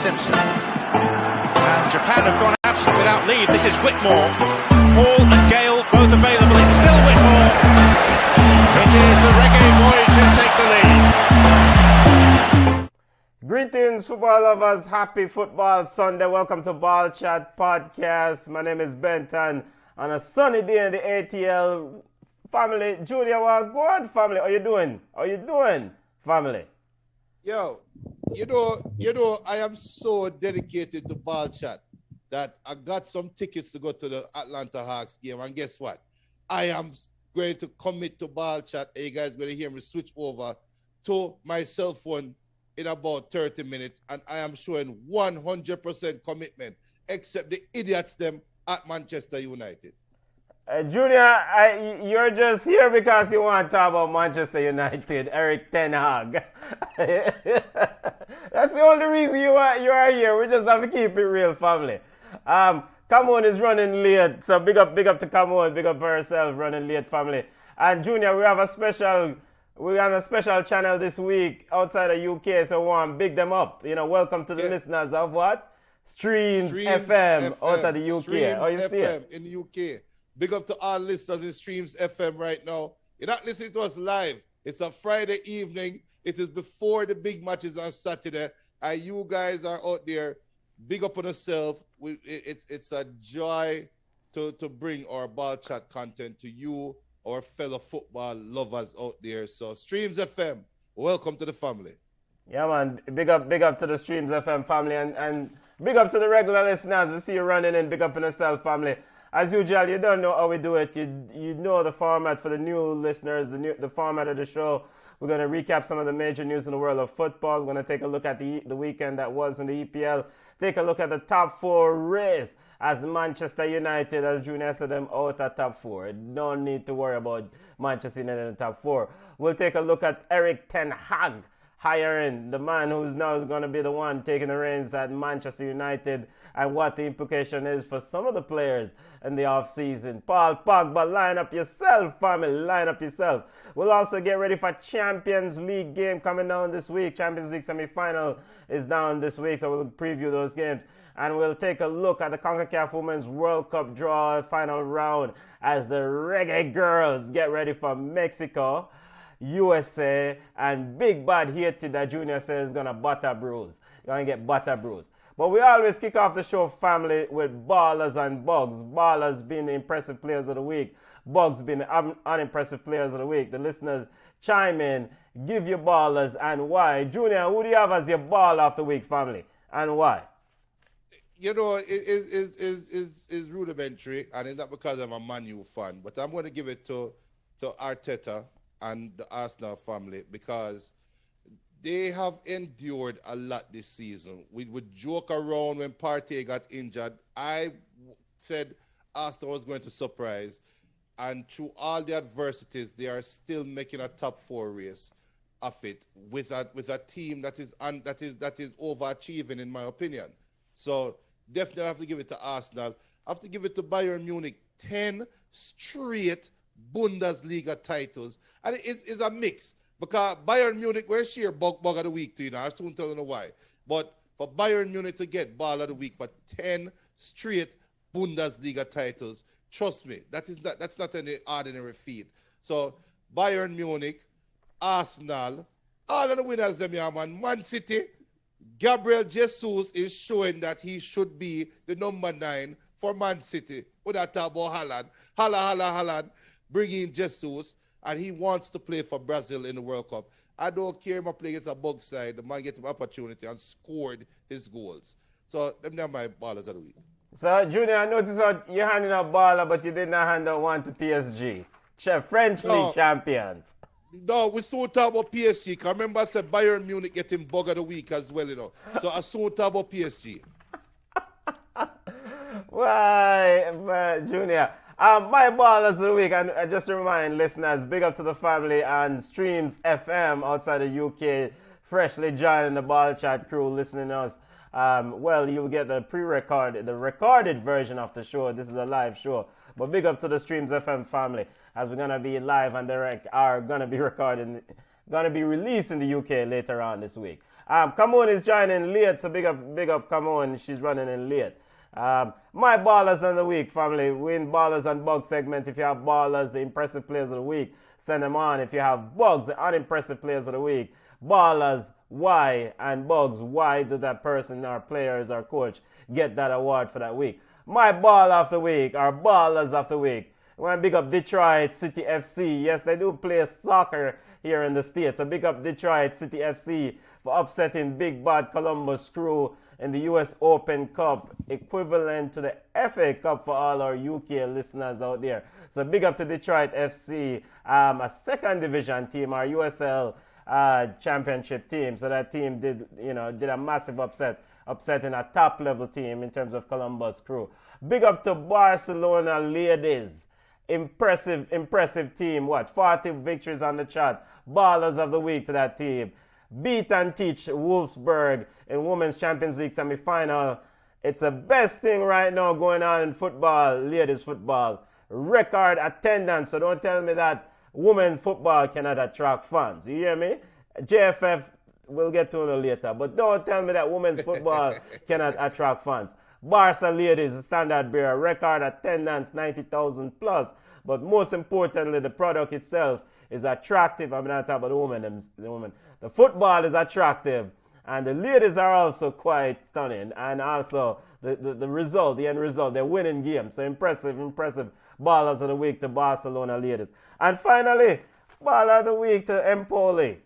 Simpson. And Japan have gone absent without lead. This is Whitmore. Hall and Gale both available. It's still Whitmore. It is the Reggae boys who take the lead. Greetings, football lovers. Happy Football Sunday. Welcome to Ballchat Podcast. My name is Benton. On a sunny day in the ATL family, Junior, go on, family. How you doing? Family? Yo, you know, I am so dedicated to Ballchat that I got some tickets to go to the Atlanta Hawks game, and guess what? I am going to commit to Ballchat. You guys going to hear me switch over to my cell phone in about 30 minutes, and I am showing 100% commitment, except the idiots them at Manchester United. Junior, you're just here because you want to talk about Manchester United, Eric Ten Hag. That's the only reason you are here. We just have to keep it real, family. Camon is running late, so big up to Camon, big up for herself, running late, family. And Junior, we have a special channel this week outside of UK, so we want to big them up. You know, welcome to the listeners of what? Streams FM out of the UK. Streams FM in the UK. Big up to all listeners in Streams FM right now. You're not listening to us live. It's a Friday evening. It is before the big matches on Saturday. And you guys are out there. Big up on yourself. It's a joy to bring our ball chat content to you, our fellow football lovers out there. So Streams FM, welcome to the family. Yeah, man. Big up to the Streams FM family and big up to the regular listeners. We see you running in. Big up on yourself, family. As usual, you don't know how we do it. You know the format for the new listeners, the format of the show. We're going to recap some of the major news in the world of football. We're going to take a look at the weekend that was in the EPL. Take a look at the top four race as Manchester United, as Junior said, them out at top four. No need to worry about Manchester United in the top four. We'll take a look at Eric Ten Hag hiring the man who's now going to be the one taking the reins at Manchester United and what the implication is for some of the players in the off-season. Paul Pogba, line up yourself, family, line up yourself. We'll also get ready for Champions League game coming down this week. Champions League semi-final is down this week, so we'll preview those games. And we'll take a look at the CONCACAF Women's World Cup draw final round as the Reggae girls get ready for Mexico, USA, and big bad Haiti that Junior says is going to butter bruise. You're going to get butter bruise. But we always kick off the show, family, with Ballers and Bugs. Ballers being the impressive players of the week. Bugs being the unimpressive players of the week. The listeners chime in, give your ballers and why. Junior, who do you have as your ball of the week, family, and why? You know, it is rudimentary, and it's not because I'm a Man U fan, but I'm going to give it to Arteta and the Arsenal family because they have endured a lot this season. We would joke around when Partey got injured. I said Arsenal was going to surprise, and through all the adversities, they are still making a top four race of it with a team that is overachieving, in my opinion. So definitely have to give it to Arsenal. I have to give it to Bayern Munich. 10 straight Bundesliga titles, and it's a mix. Because Bayern Munich, we're sheer bug of the week to you now. I soon tell you why. But for Bayern Munich to get ball of the week for 10 straight Bundesliga titles, trust me, that's not any ordinary feat. So Bayern Munich, Arsenal, all of the winners them here, man. Man City, Gabriel Jesus is showing that he should be the number 9 for Man City. With that talk about Haaland. Haaland, bring in Jesus. And he wants to play for Brazil in the World Cup. I don't care if I play against a bug side. The man get an opportunity and scored his goals. So them are my ballers of the week. So, Junior, I noticed that you're handing out baller, but you did not hand out one to PSG. French League champions. No, we soon talk about PSG. Because remember I said Bayern Munich getting bug of the week as well, you know. So I soon talk about PSG. Why, Junior? My ballers of the week, and just to remind listeners, big up to the family and Streams FM outside the UK, freshly joining the Ball Chat crew, listening to us. Well, you'll get the recorded version of the show. This is a live show. But big up to the Streams FM family, as we're going to be live and direct, are going to be recording, going to be released in the UK later on this week. Camon is joining late, so big up Camon. She's running in late. My ballers of the week, family. Win ballers and bugs segment. If you have ballers, the impressive players of the week, send them on. If you have bugs, the unimpressive players of the week, ballers, why, and bugs, why did that person, our players, our coach, get that award for that week? My ball of the week, our ballers of the week. I want to big up Detroit City FC. Yes, they do play soccer here in the States. So big up Detroit City FC for upsetting Big Bad Columbus Crew in the US Open Cup, equivalent to the FA Cup for all our UK listeners out there. So big up to Detroit FC, a second division team, our USL championship team. So that team did a massive upsetting a top level team in terms of Columbus Crew. Big up to Barcelona ladies. Impressive team. 40 victories on the chart. Ballers of the week to that team. Beat and teach Wolfsburg in Women's Champions League semi-final. It's the best thing right now going on in football, ladies football. Record attendance. So don't tell me that women's football cannot attract fans. You hear me? JFF, we'll get to it later. But don't tell me that women's football cannot attract fans. Barca ladies, standard bearer, record attendance 90,000 plus. But most importantly, the product itself is attractive. I'm not talking about the women. The football is attractive, and the ladies are also quite stunning. And also the result, the end result, they're winning games. So impressive ballers of the week to Barcelona ladies. And finally, baller of the week to Empoli.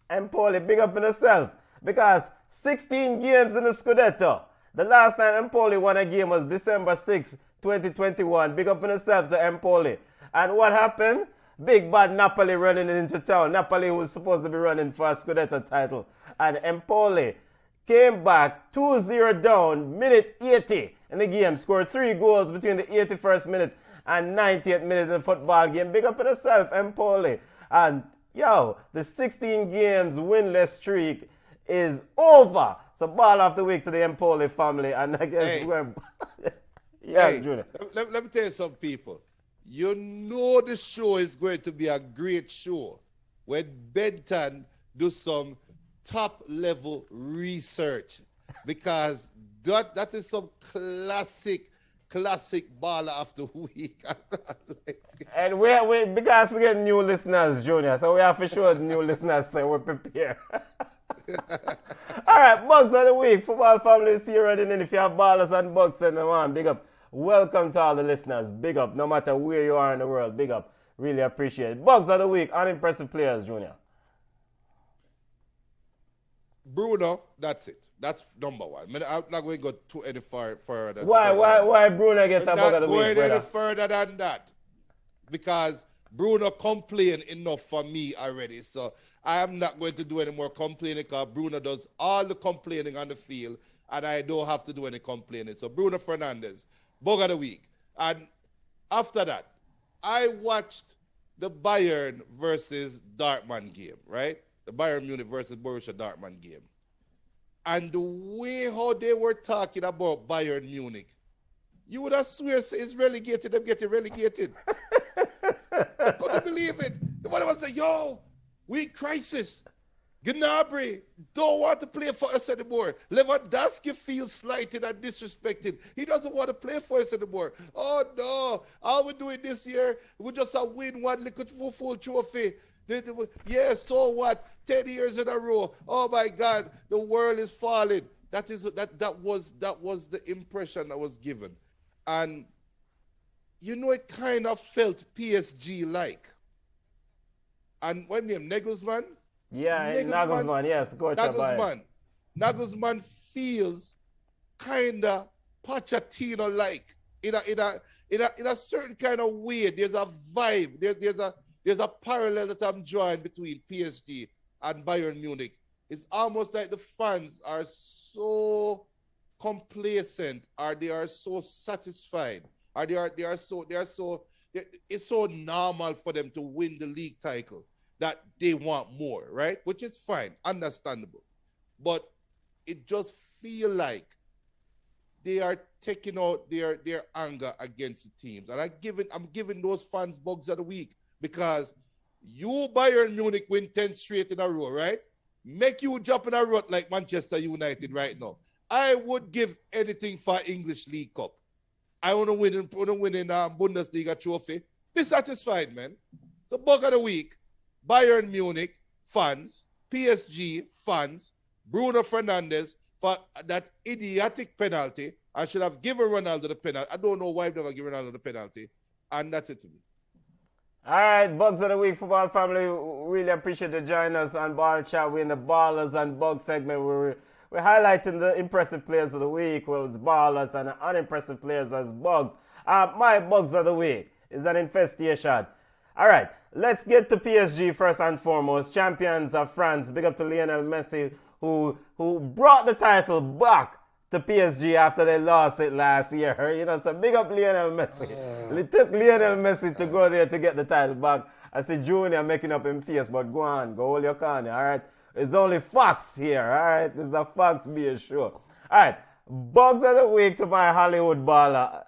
Empoli, big up in yourself, because 16 games in the Scudetto. The last time Empoli won a game was December 6, 2021. Big up in yourself to Empoli. And what happened? Big bad Napoli running into town. Napoli was supposed to be running for a Scudetto title. And Empoli came back 2-0 down, minute 80 in the game. Scored 3 goals between the 81st minute and 90th minute in the football game. Big up in yourself, Empoli. And the 16 games winless streak is over. So ball of the week to the Empoli family. And I guess Junior. Let me tell you some people. You know the show is going to be a great show when Benton do some top level research, because that is some classic baller of the week. And because we get new listeners, Junior, so we have to show the new listeners, so we're prepared. All right, bugs of the week. Football family is here running in. If you have ballers and bugs, send them on. Big up. Welcome to all the listeners. Big up. No matter where you are in the world, big up. Really appreciate it. Bugs of the week. Unimpressive players, Junior. Bruno, that's it. That's number one. I'm not going to go too any further. Why Bruno get a bug of the week, brother? Not going any further than that. Because Bruno complained enough for me already. So I am not going to do any more complaining, because Bruno does all the complaining on the field, and I don't have to do any complaining. So Bruno Fernandes, bug of the week. And after that, I watched the Bayern versus Dortmund game, right? The Bayern Munich versus Borussia Dortmund game. And the way how they were talking about Bayern Munich, you would have swear it's relegated, them getting relegated. I couldn't believe it. The one was like, we crisis. Gnabry don't want to play for us anymore. Lewandowski feels slighted and disrespected. He doesn't want to play for us anymore. Oh no, all we're doing this year, we just win one little full trophy. Yeah, so what? 10 years in a row. Oh my God, the world is falling. That was the impression that was given. And it kind of felt PSG like. And what name? Nagelsmann? Yeah, Nagelsmann, yes. Nagelsmann feels kind of Pochettino-like in a certain kind of way. There's a vibe. There's a parallel that I'm drawing between PSG and Bayern Munich. It's almost like the fans are so complacent, or they are so satisfied, or it's so normal for them to win the league title that they want more, right? Which is fine, understandable. But it just feel like they are taking out their anger against the teams. And I'm giving those fans bugs of the week, because you Bayern Munich win 10 straight in a row, right? make you jump in a rut like Manchester United right now. I would give anything for English League Cup. I want to win in Bundesliga trophy. Be satisfied, man. So bug of the week, Bayern Munich fans, PSG fans, Bruno Fernandes for that idiotic penalty. I should have given Ronaldo the penalty. I don't know why I've never given Ronaldo the penalty. And that's it for me. All right, Bugs of the Week, football family. Really appreciate you joining us on Ball Chat. We're in the Ballers and Bugs segment where we're highlighting the impressive players of the week, where it's Ballers, and the unimpressive players as Bugs. My Bugs of the Week is an infestation. All right, let's get to PSG first and foremost. Champions of France. Big up to Lionel Messi, who brought the title back to PSG after they lost it last year. You know, so big up Lionel Messi. It took Lionel Messi to go there to get the title back. I see Junior making up him face, but go on, go hold your corner, all right? It's only Fox here, all right? It's a Fox beer show. All right, Bugs of the Week to my Hollywood baller,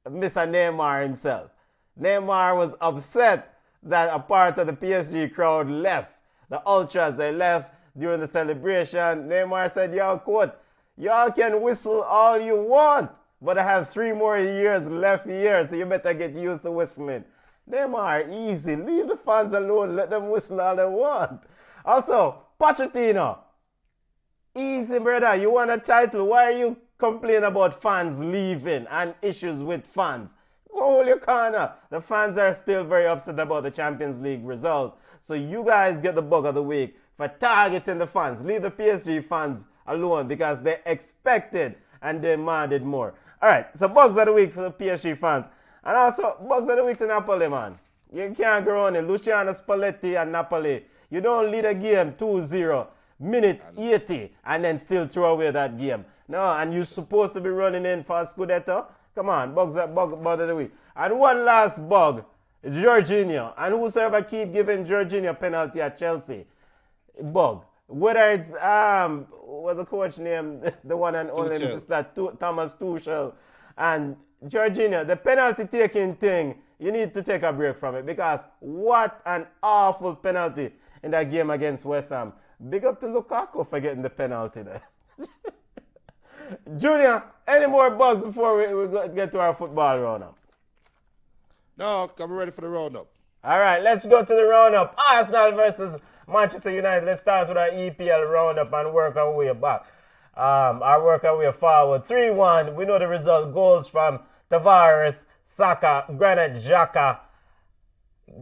Mr. Neymar himself. Neymar was upset that a part of the PSG crowd left. The Ultras, they left during the celebration. Neymar said, yo, quote, y'all can whistle all you want, but I have 3 more years left here, so you better get used to whistling. Neymar, easy. Leave the fans alone. Let them whistle all they want. Also, Pochettino. Easy, brother. You want a title. Why are you complaining about fans leaving and issues with fans? Go hold your corner. The fans are still very upset about the Champions League result. So you guys get the bug of the week for targeting the fans. Leave the PSG fans alone because they expected and demanded more. All right, so bugs of the week for the PSG fans. And also, bugs of the week to Napoli, man. You can't go on it. Luciano Spalletti and Napoli. You don't lead a game 2-0, minute 80, and then still throw away that game. No, and you're supposed to be running in for a Scudetto. Come on, bug of the week. And one last bug, Jorginho. And whosoever keep giving Jorginho penalty at Chelsea, bug. Whether it's, what's the coach name? The one and only Mr. Thomas Tuchel. And Jorginho, the penalty taking thing, you need to take a break from it because what an awful penalty in that game against West Ham. Big up to Lukaku for getting the penalty there. Junior, any more bugs before we get to our football roundup? No, I'm ready for the roundup. All right, let's go to the roundup. Arsenal versus Manchester United. Let's start with our EPL roundup and work our way back. Work our way forward. 3-1. We know the result. Goals from Tavares, Saka, Granit Xhaka.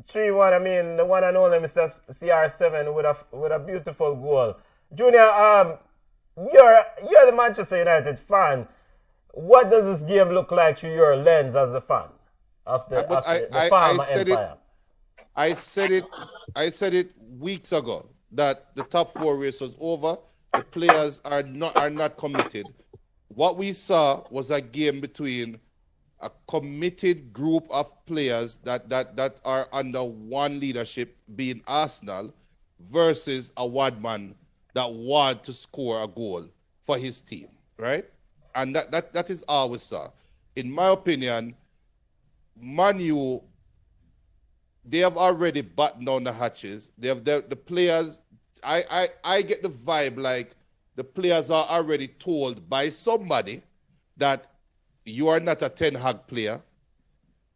3-1. I mean, the one and only Mr. CR7 with a beautiful goal. Junior, you're the Manchester United fan. What does this game look like through your lens as a fan of the Farmer Empire? I said it weeks ago that the top 4 race was over. The players are not committed. What we saw was a game between a committed group of players that are under one leadership, being Arsenal, versus a one man that want to score a goal for his team, right? And that is all we saw. In my opinion, Man U, they have already battened down the hatches. They have the players. I get the vibe like the players are already told by somebody that you are not a Ten Hag player,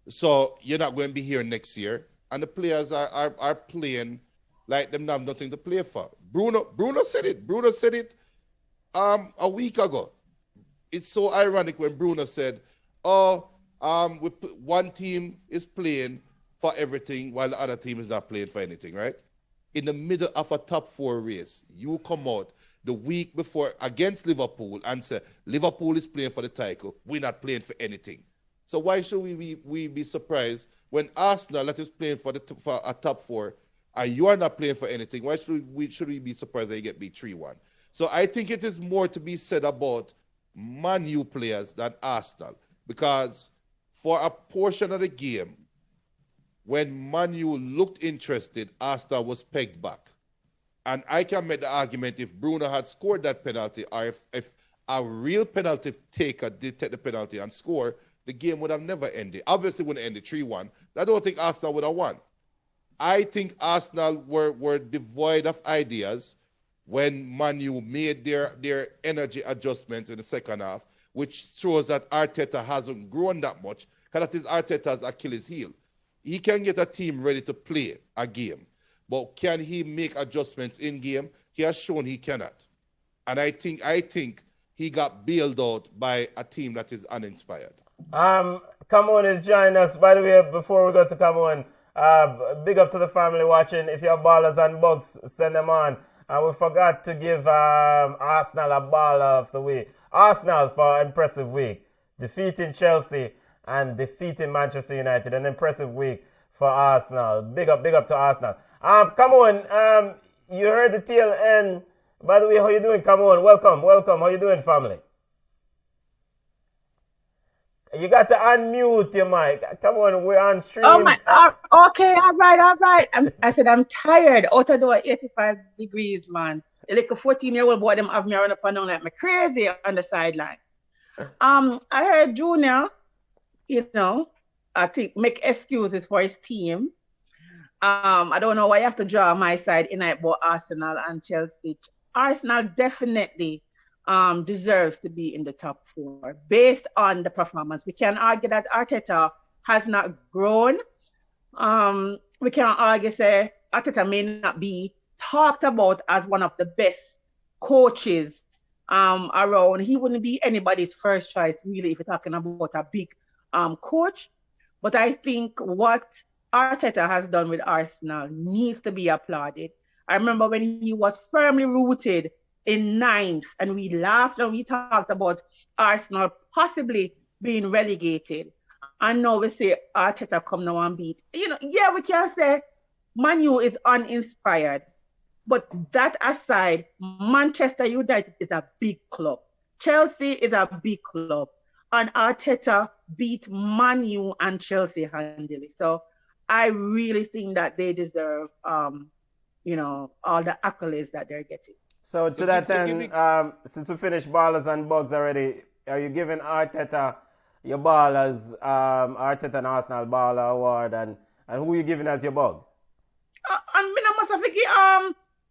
so you're not going to be here next year. And the players are playing like them have nothing to play for. Bruno said it. Bruno said it a week ago. It's so ironic when Bruno said, one team is playing for everything while the other team is not playing for anything, right? In the middle of a top 4 race, you come out the week before against Liverpool and say, Liverpool is playing for the title, we're not playing for anything. So why should we be surprised when Arsenal that is playing for a top 4 and you are not playing for anything? Why should we be surprised that you get beat 3-1? So I think it is more to be said about Man U players than Arsenal, because for a portion of the game, when Man U looked interested, Arsenal was pegged back. And I can make the argument if Bruno had scored that penalty, or if a real penalty taker did take the penalty and score, the game would have never ended. Obviously, it wouldn't end 3-1. I don't think Arsenal would have won. I think Arsenal were devoid of ideas. when Manu made their energy adjustments in the second half, which shows that Arteta hasn't grown that much, because that is Arteta's Achilles heel. He can get a team ready to play a game, but can he make adjustments in game? He has shown he cannot. And I think he got bailed out by a team that is uninspired. Cameron is joining us. By the way, before we go to Cameron, big up to the family watching. If you have ballers and bugs, send them on. And we forgot to give Arsenal a baller of the week. Arsenal for an impressive week, defeating Chelsea and defeating Manchester United. An impressive week for Arsenal. Big up to Arsenal. Come on, you heard the tail end. By the way, how you doing? Come on, welcome. How you doing, family? You got to unmute your mic. Come on, we're on stream. Oh my, okay, all right. I said I'm tired. Out of door 85 degrees, man. Like a 14-year-old boy, them have me run up and down like me crazy on the sideline. I heard Junior, I think make excuses for his team. I don't know why you have to draw my side in about Arsenal and Chelsea. Arsenal definitely deserves to be in the top 4 based on the performance. We can argue that Arteta has not grown. We can argue say Arteta may not be talked about as one of the best coaches around. He wouldn't be anybody's first choice really if you're talking about a big coach. But I think what Arteta has done with Arsenal needs to be applauded. I remember when he was firmly rooted in 9th and we laughed and we talked about Arsenal possibly being relegated. And now we say Arteta come now and beat. Yeah, we can say Manu is uninspired. But that aside, Manchester United is a big club. Chelsea is a big club. And Arteta beat Manu and Chelsea handily. So I really think that they deserve, all the accolades that they're getting. So to that end, since we finished ballers and bugs already, are you giving Arteta your ballers, Arteta and Arsenal baller award, and who are you giving as your bug? And me must have give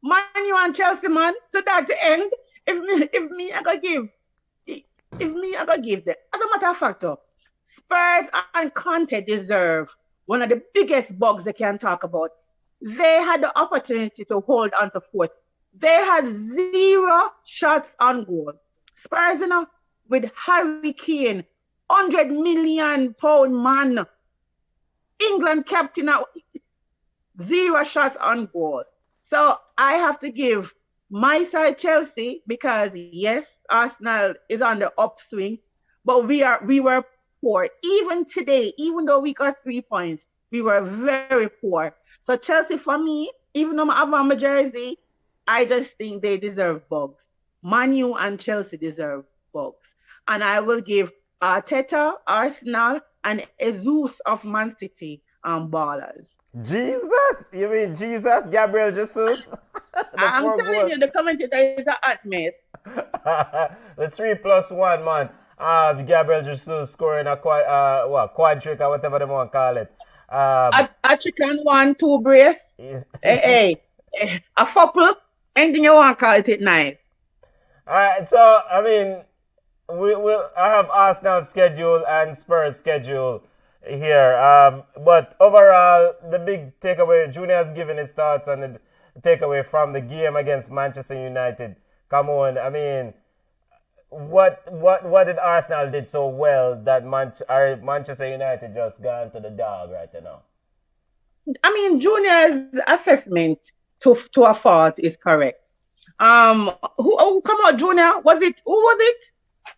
Manu and Chelsea, man. To that end, if me I gotta give them. As a matter of fact, Spurs and Conte deserve one of the biggest bugs they can talk about. They had the opportunity to hold on to 4th. They had 0 shots on goal. Spurs, with Harry Kane, £100 million man, England captain, 0 shots on goal. So I have to give my side Chelsea because yes, Arsenal is on the upswing, but we were poor. Even today, even though we got 3 points, we were very poor. So Chelsea for me, even though I have on my jersey, I just think they deserve bugs. Manu and Chelsea deserve bugs. And I will give Arteta, Arsenal, and Jesus of Man City ballers. Jesus? You mean Jesus? Gabriel Jesus? I'm telling you, the commentator is a hot mess. The 3+1, man. Gabriel Jesus scoring a quad trick or whatever they want to call it. A chicken 1-2 brace. hey, a couple. Anything you want to call it nice. All right, so I mean, I have Arsenal schedule and Spurs schedule here. But overall, the big takeaway, Junior has given his thoughts on the takeaway from the game against Manchester United. Come on, I mean, what did Arsenal did so well that Manchester United just gone to the dog right now? I mean, Junior's assessment to a fault is correct. Who come on, Junior? Who was it?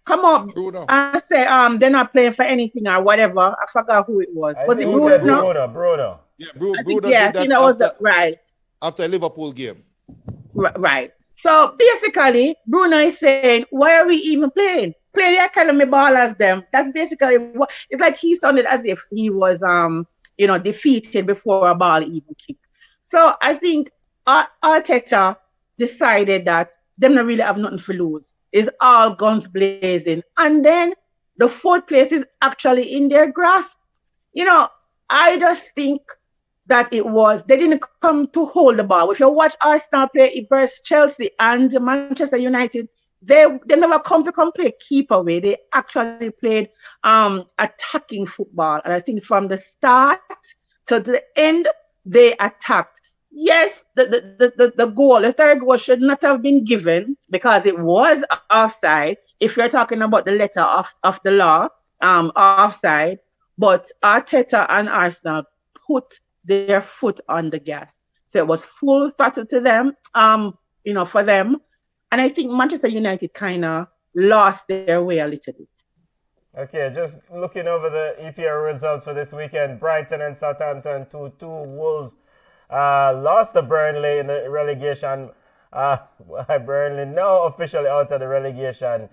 Come on. Bruno. I say they're not playing for anything or whatever. I forgot who it was. Was it Bruno? Bruno. Yeah, Bruno did that was right. After a Liverpool game. Right. So basically, Bruno is saying, why are we even playing? Play the academy ballers them. That's basically what it's like. He sounded as if he was defeated before a ball even kicked. So I think Arteta decided that them not really have nothing to lose. It's all guns blazing. And then the 4th place is actually in their grasp. I just think that they didn't come to hold the ball. If you watch Arsenal play versus Chelsea and Manchester United, they never come to play keeper way. They actually played attacking football. And I think from the start to the end, they attacked. Yes, the goal, the third goal should not have been given because it was offside. If you're talking about the letter of the law, offside. But Arteta and Arsenal put their foot on the gas. So it was full throttle to them, for them. And I think Manchester United kind of lost their way a little bit. Okay, just looking over the EPL results for this weekend. Brighton and Southampton 2-2. Wolves lost to Burnley in the relegation. Burnley now officially out of the relegation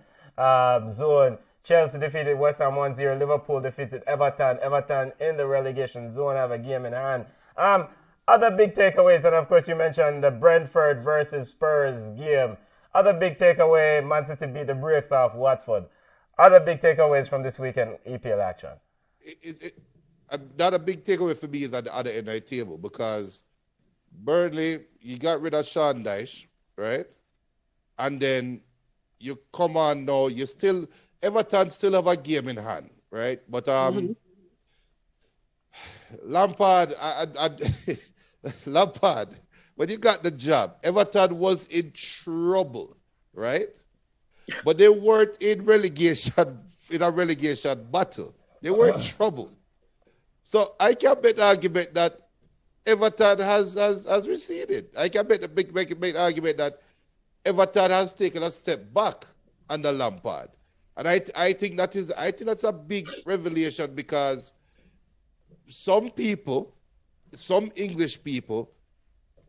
zone. Chelsea defeated West Ham 1-0. Liverpool defeated Everton. Everton in the relegation zone have a game in hand. Other big takeaways, and of course you mentioned the Brentford versus Spurs game. Other big takeaway, Man City beat the brakes off Watford. Other big takeaways from this weekend EPL action. Not a big takeaway for me is at the other end of the table because Burnley, you got rid of Sean Dyche, right? And then you come on now, Everton still have a game in hand, right? But Lampard, Lampard, when you got the job, Everton was in trouble, right? But they weren't in a relegation battle. They were in trouble. So I can make the argument that Everton has receded. I can make the argument that Everton has taken a step back under Lampard. And I think that's a big revelation because some English people,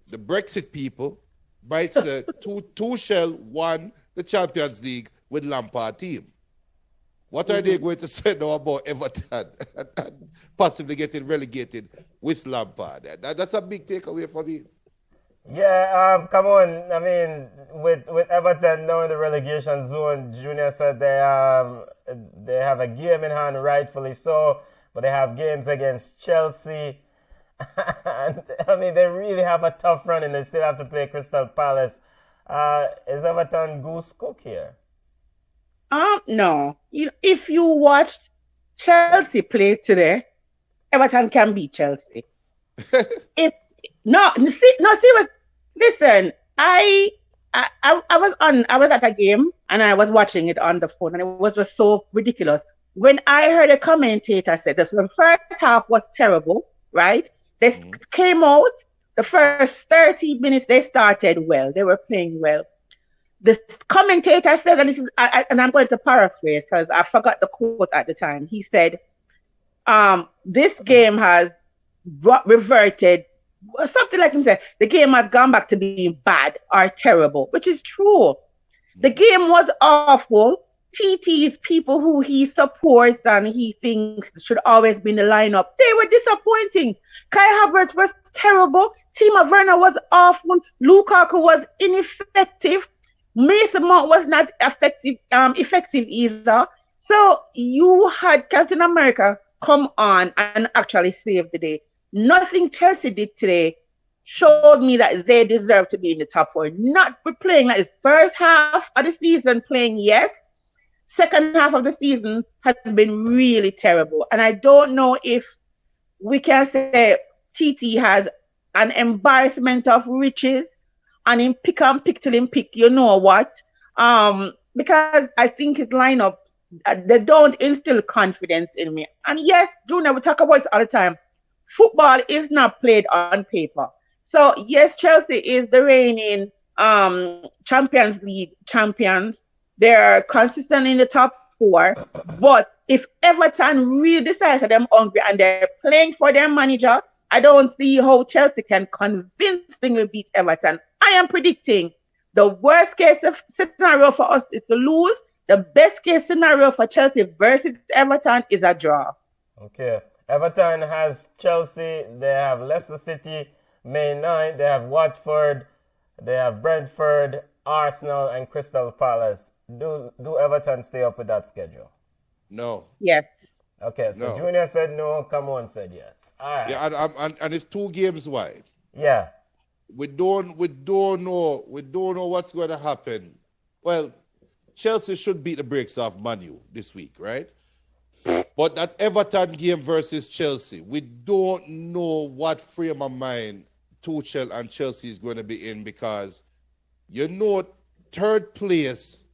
the Brexit people, might say Tuchel won the Champions League with Lampard team. What are they going to say now about Everton and possibly getting relegated with Lampard? That's a big takeaway for me. Yeah, come on. I mean, with Everton now in the relegation zone, Junior said they have a game in hand, rightfully so, but they have games against Chelsea. And, I mean, they really have a tough run and they still have to play Crystal Palace. Is Everton goose cook here? No. If you watched Chelsea play today, Everton can beat Chelsea. Serious. Listen, I was at a game and I was watching it on the phone and it was just so ridiculous. When I heard a commentator say this, the first half was terrible, right? They came out, the first 30 minutes they started well. They were playing well. The commentator said, and this is, and I'm going to paraphrase because I forgot the quote at the time. He said, this game has reverted, something like he said, the game has gone back to being bad or terrible, which is true. The game was awful. TT's people who he supports and he thinks should always be in the lineup, they were disappointing. Kai Havertz was terrible. Timo Werner was awful. Lukaku was ineffective. Mason Mount was not effective either. So you had Captain America come on and actually save the day. Nothing Chelsea did today showed me that they deserve to be in the top four. Not playing like the first half of the season playing, yes. Second half of the season has been really terrible. And I don't know if we can say TT has an embarrassment of riches and in pick and pick till him pick, you know what? Because I think his lineup, they don't instill confidence in me. And yes, Junior, we talk about it all the time. Football is not played on paper. So yes, Chelsea is the reigning Champions League champions. They're consistent in the top four. But if Everton really decides that they're hungry and they're playing for their manager, I don't see how Chelsea can convincingly beat Everton. I am predicting the worst case scenario for us is to lose. The best case scenario for Chelsea versus Everton is a draw. Okay. Everton has Chelsea. They have Leicester City, May 9th. They have Watford. They have Brentford, Arsenal, and Crystal Palace. Do Everton stay up with that schedule? No. Yes. Okay, so No. Junior said no, Come On said yes. All right. Yeah, and it's 2 games wide. Yeah. We don't know what's going to happen. Well, Chelsea should beat the brakes off Man U this week, right? But that Everton game versus Chelsea, we don't know what frame of mind Tuchel and Chelsea is going to be in, because third place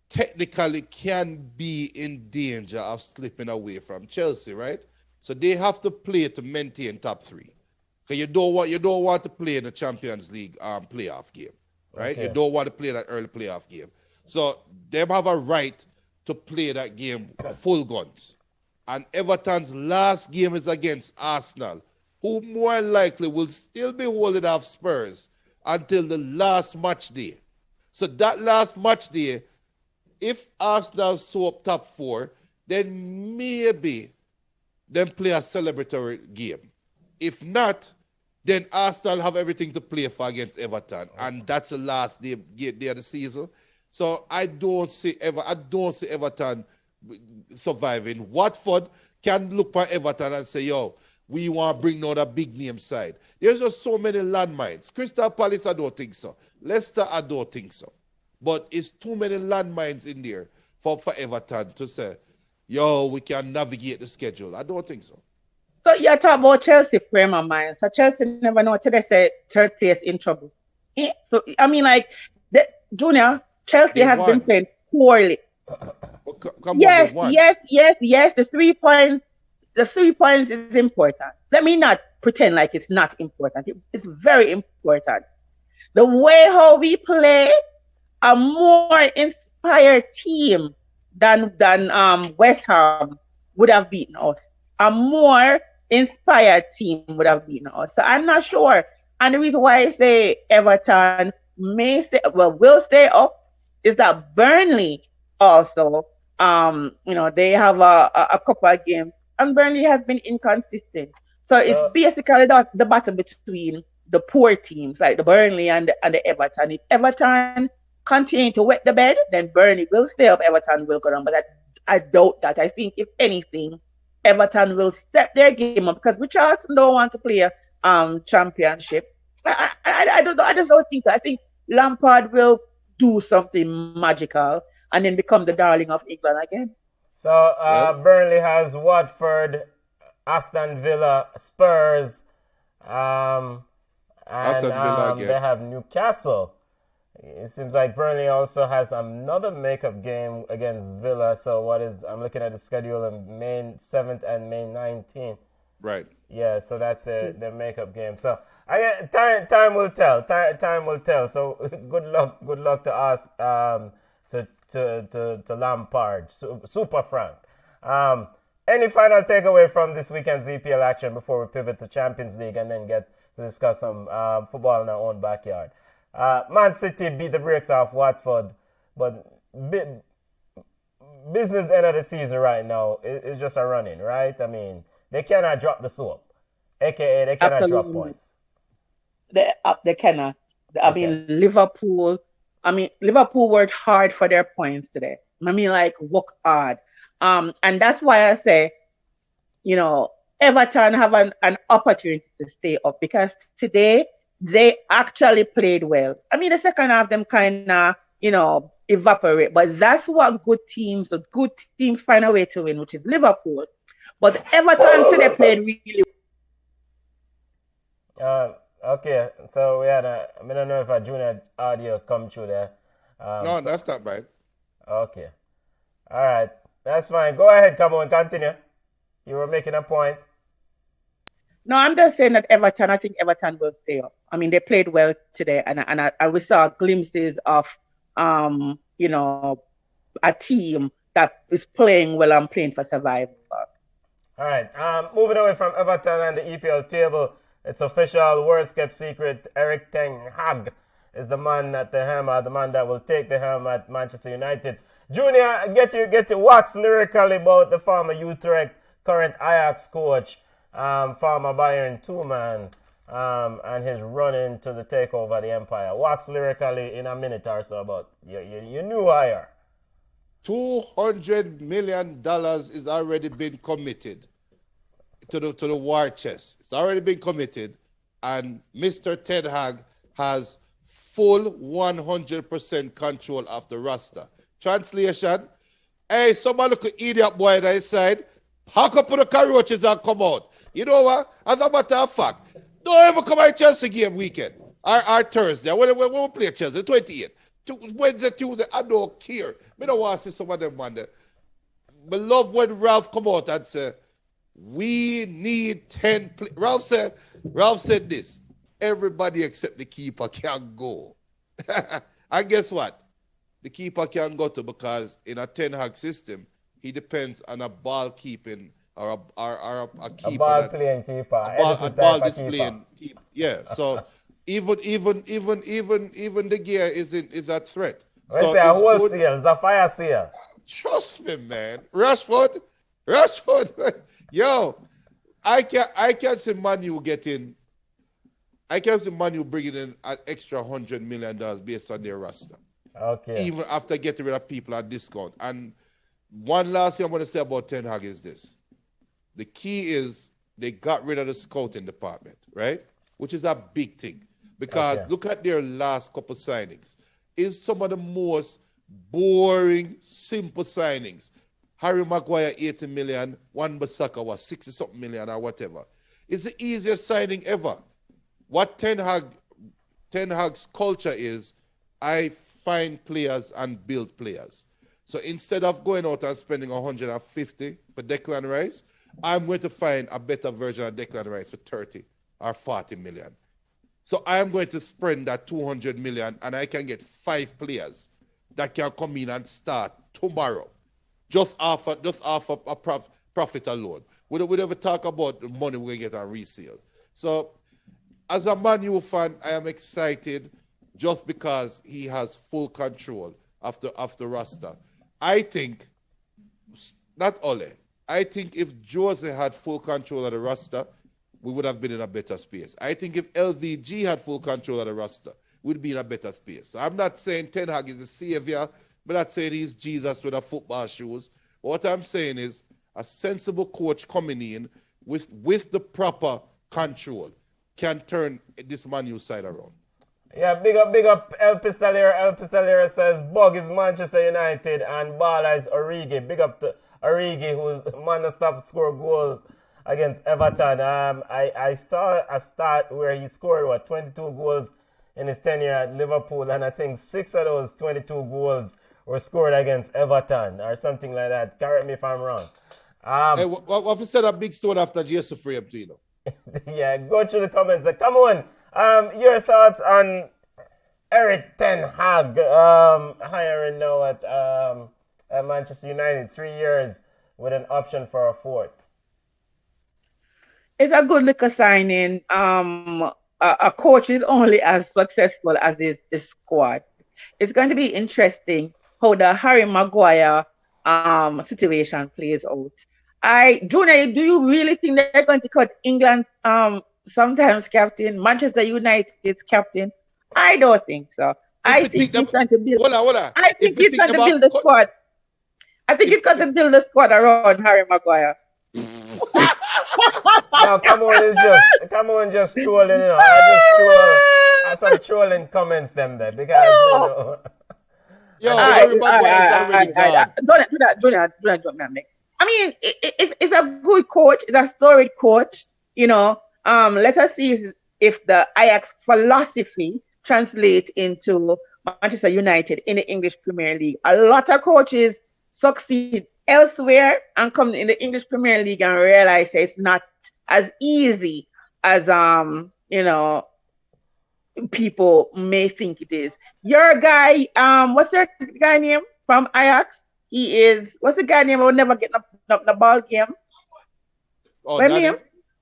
technically can be in danger of slipping away from Chelsea, right? So they have to play to maintain top 3. Because you don't want to play in the Champions League playoff game, right? Okay. You don't want to play that early playoff game. So they have a right to play that game full guns. And Everton's last game is against Arsenal, who more likely will still be holding off Spurs until the last match day. So that last match day, if Arsenal soap top 4, then maybe them play a celebratory game. If not, then Arsenal have everything to play for against Everton, and that's the last day of the season. So I don't see Everton surviving. Watford can look at Everton and say, yo, we want to bring down a big name side. There's just so many landmines. Crystal Palace, I don't think so. Leicester, I don't think so. But it's too many landmines in there for Everton to say, yo, we can navigate the schedule. I don't think so. So you talk about Chelsea frame of mind. So Chelsea never know till they say third place in trouble. So I mean, like Junior, Chelsea has been playing poorly. Yes. The 3 points. The 3 points is important. Let me not pretend like it's not important. It's very important. The way how we play, a more inspired team than West Ham would have beaten us. A more inspired team would have beaten us. So I'm not sure. And the reason why I say Everton will stay up is that Burnley also, they have a couple of games, and Burnley has been inconsistent. So it's basically the battle between the poor teams like the Burnley and the Everton. If Everton continue to wet the bed, then Burnley will stay up, Everton will go down. But I doubt that. I think if anything, Everton will step their game up, because Richardson don't want to play a championship. I don't know. I just don't think so. I think Lampard will do something magical and then become the darling of England again. So Burnley has Watford, Aston Villa, Spurs, and they have Newcastle. It seems like Burnley also has another makeup game against Villa. So I'm looking at the schedule on May 7th and May 19th. Right. Yeah, so that's the makeup game. So time will tell. Time will tell. So good luck to us, to Lampard, Super Frank. Any final takeaway from this weekend's EPL action before we pivot to Champions League and then get to discuss some football in our own backyard? Man City beat the brakes off Watford, but business end of the season right now is just a running, right? I mean, they cannot drop the soap, aka they cannot drop points. They cannot. I mean, Liverpool worked hard for their points today. I mean, like, work hard. And that's why I say, Everton have an opportunity to stay up, because today they actually played well. I mean, the second half them kind of, evaporate. But that's what good teams find a way to win, which is Liverpool. But Everton today played really well. Okay, so we had I don't know if a junior audio come through there. No, that's not bad. Okay. All right. That's fine. Go ahead. Come on. Continue. You were making a point. No, I'm just saying that I think Everton will stay up. I mean, they played well today, and we saw glimpses of, a team that is playing well and playing for survival. All right. Moving away from Everton and the EPL table, it's official, worst kept secret. Eric Ten Hag is the man at the helm, the man that will take the helm at Manchester United. Junior, get you wax lyrically about the former Utrecht, current Ajax coach, former Bayern two-man, and his run into the takeover of the Empire. Wax lyrically in a minute or so about your new hire. $200 million is already been committed to the war chest. It's already been committed, and Mr. Ten Hag has full 100% control of the roster. Translation: hey, somebody look at idiot boy on his side, pack up the cockroaches and come out. You know what? As a matter of fact, don't ever come out Chelsea game weekend. Our Thursday. When we play Chelsea, 28th. Wednesday, Tuesday, I don't care. I don't want to see some of them on there. I love when Ralph come out and say, we need 10 Ralph said this. Everybody except the keeper can go. And guess what? The keeper can go to, because in a Ten Hag system, he depends on a ball keeping or a keeper. A ball playing keeper. A ball displaying keeper. Yeah. So even the gear is a threat. So it's a wholesale, it's a fire sale. Trust me, man. Rashford. Yo, I can see Manu getting. I can see Manu bringing in an extra $100 million based on their roster. Okay. Even after getting rid of people at discount. And one last thing I want to say about Ten Hag is this. The key is they got rid of the scouting department, right? Which is a big thing. Because look at their last couple signings. It's some of the most boring, simple signings. Harry Maguire, 80 million. Wan-Bissaka was 60-something million or whatever. It's the easiest signing ever. What Ten Hag's culture is, I find players and build players. So instead of going out and spending 150 for Declan Rice, I'm going to find a better version of Declan Rice for 30 or 40 million. So I'm going to spend that 200 million, and I can get 5 players that can come in and start tomorrow, just off a profit alone. We don't ever talk about the money we're going to get on resale. So as a Man U fan, I am excited just because he has full control of the roster. I think, not Ole, I think if Jose had full control of the roster, we would have been in a better space. I think if LVG had full control of the roster, we'd be in a better space. So I'm not saying Ten Hag is a savior, but not saying he's Jesus with a football shoes. But what I'm saying is a sensible coach coming in with the proper control can turn this Man U side around. Yeah, big up El Pistolero. El Pistolero says Bug is Manchester United and Bala is Origi. Big up to Origi, who's man that stopped score goals against Everton. I saw a stat where he scored 22 goals in his tenure at Liverpool, and I think 6 of those 22 goals were scored against Everton or something like that. Correct me if I'm wrong. Hey, what if you said a big stone after Jesus for him, you know? Yeah, go through the comments. Come on. Your thoughts on Eric Ten Hag hiring now at Manchester United, 3 years with an option for a 4th. It's a good little signing. A coach is only as successful as his squad. It's going to be interesting how the Harry Maguire situation plays out. Junior, do you really think they're going to cut England's sometimes captain, Manchester United's captain? I don't think so. I think he's going to build. I think he's going to build the squad. I think he's going to build the squad around Harry Maguire. Now, come on, just trolling. You know, I just some trolling comments them there because Harry Maguire is already gone. Don't drop me, Mick. I mean, it's a good coach. It's a storied coach. You know, let us see if the Ajax philosophy translates into Manchester United in the English Premier League. A lot of coaches succeed elsewhere and come in the English Premier League and realize it's not as easy as people may think it is. Your guy, what's your guy name from Ajax? What's the guy name who never get the ball game? Oh, Danny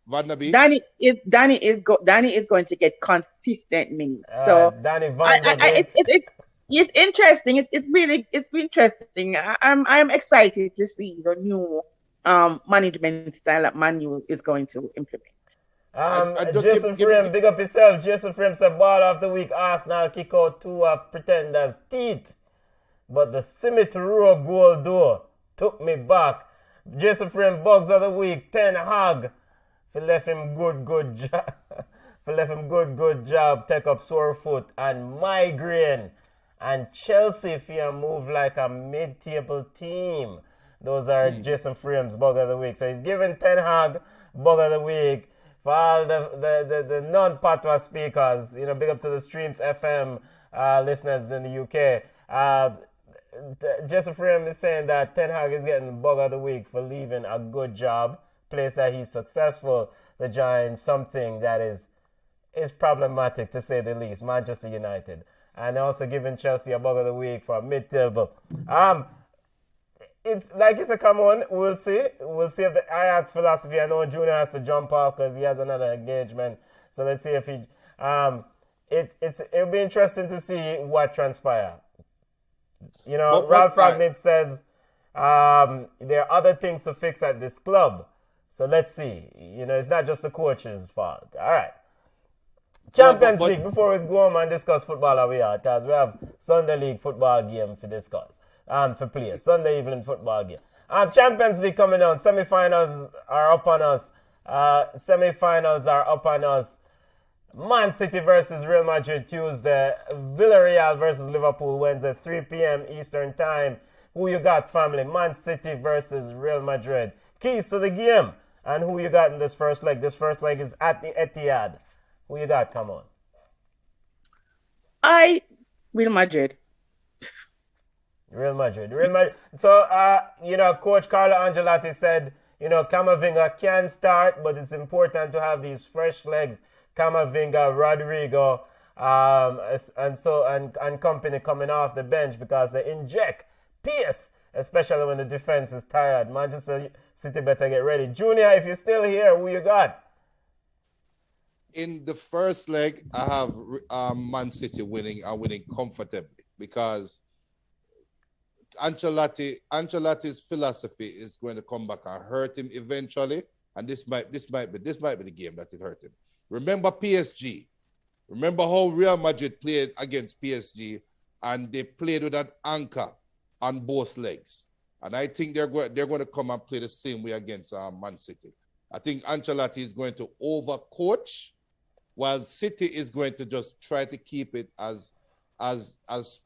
Van der Beek. Danny is going to get consistent minutes. So Danny Van der Beek. It's interesting. It's really interesting. I'm excited to see the new management style that Man U is going to implement. Jason Frame, big up yourself. Jason Frame said ball of the week. Arsenal kick out 2 of pretenders' teeth. but the Smith Rowe goal though took me back. Jason Frame Bugs of the Week, Ten Hag. For left him good job. For left him good job. Take up sore foot and migraine. And Chelsea fear move like a mid-table team. Those are Jason Frame's Bug of the Week. So he's giving Ten Hag Bug of the Week. For all the non-patois speakers, you know, big up to the Streams FM listeners in the UK. Jason Frame is saying that Ten Hag is getting the Bug of the Week for leaving a good job, place that he's successful, to join something that is problematic, to say the least, Manchester United. And also giving Chelsea a Bug of the Week for mid-table. It's like it's a come on. We'll see. We'll see if the Ajax philosophy. I know Junior has to jump off because he has another engagement. So let's see if he. It'll be interesting to see what transpires. You know, Ralph Ragnick says there are other things to fix at this club. So let's see. You know, it's not just the coach's fault. All right. Champions League. Before we go on and discuss football, are we are because we have Sunday League football game for discuss. For players. Sunday evening football game. Champions League coming on. Semi-finals are up on us. Man City versus Real Madrid Tuesday. Villarreal versus Liverpool Wednesday, 3 p.m. Eastern Time. Who you got, family? Man City versus Real Madrid. Keys to the game. And who you got in this first leg? This first leg is at the Etihad. Who you got? Come on. Real Madrid. Real Madrid. So, you know, Coach Carlo Ancelotti said, you know, Camavinga can start, but it's important to have these fresh legs. Camavinga, Rodrigo, and company coming off the bench because they inject pace, especially when the defense is tired. Manchester City better get ready. Junior, if you're still here, who you got? In the first leg, I have Man City winning comfortably because Ancelotti's philosophy is going to come back and hurt him eventually, and this might be the game that it hurt him. Remember PSG. Remember how Real Madrid played against PSG, and they played with an anchor on both legs. And I think they're going to come and play the same way against Man City. I think Ancelotti is going to overcoach, while City is going to just try to keep it as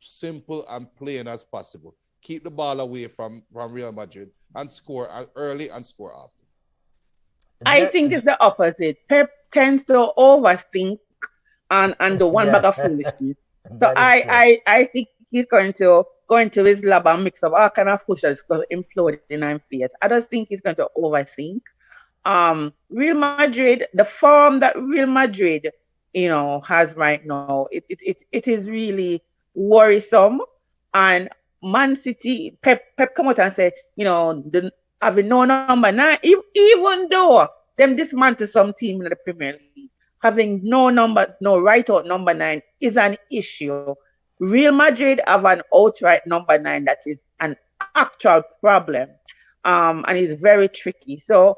simple and plain as possible. Keep the ball away from Real Madrid and score early and score after. I think it's the opposite. Pep tends to overthink and the one bag of foolishness. So I think he's going to his lab and mix up all kind of food that's going to implode in nine face. I just think he's going to overthink. Real Madrid, the form that Real Madrid, you know, has right now, it is really worrisome. And Man City, Pep come out and say, you know, having no number 9, even though them dismantle some team in the Premier League, having no right out number 9 is an issue. Real Madrid have an outright number 9 that is an actual problem, and is very tricky. So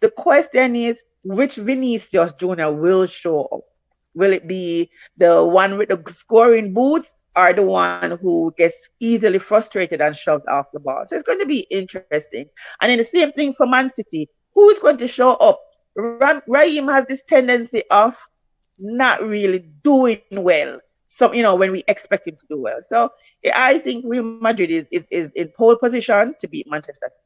the question is, which Vinicius Jr. will show up? Will it be the one with the scoring boots, or the one who gets easily frustrated and shoved off the ball? So it's going to be interesting. And then the same thing for Man City. Who is going to show up? Raheem has this tendency of not really doing well. So, you know, when we expect him to do well. So I think Real Madrid is in pole position to beat Manchester City.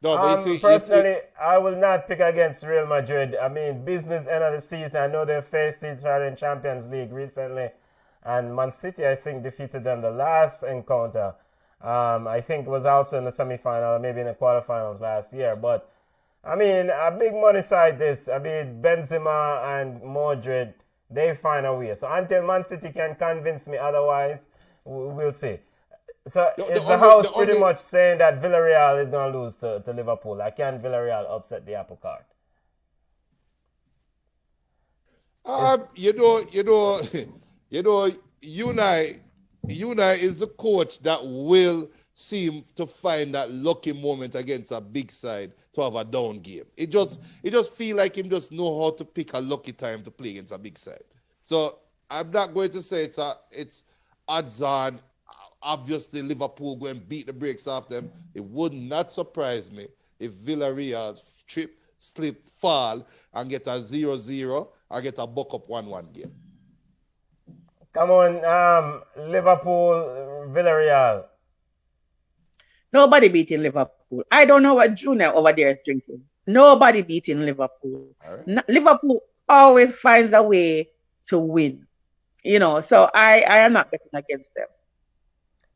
No, personally, I will not pick against Real Madrid. I mean, business end of the season. I know they faced each other in Champions League recently. And Man City, I think, defeated them the last encounter. I think it was also in the semi-final, or maybe in the quarterfinals last year. But, I mean, a big money side this. I mean, Benzema and Modric, they find a way. So until Man City can convince me otherwise, we'll see. So is the house pretty much saying that Villarreal is going to lose to Liverpool? Like, can Villarreal upset the apple cart? Unai is the coach that will seem to find that lucky moment against a big side to have a down game. It just feel like him just know how to pick a lucky time to play against a big side. So I'm not going to say it's odds on obviously Liverpool go and beat the brakes off them. It would not surprise me if Villarreal trip, slip, fall, and get a 0-0 or get a buck up 1-1 game. Come on, Liverpool, Villarreal. Nobody beating Liverpool. I don't know what Junior over there is drinking. Nobody beating Liverpool. Right. Liverpool always finds a way to win. You know, so I am not betting against them.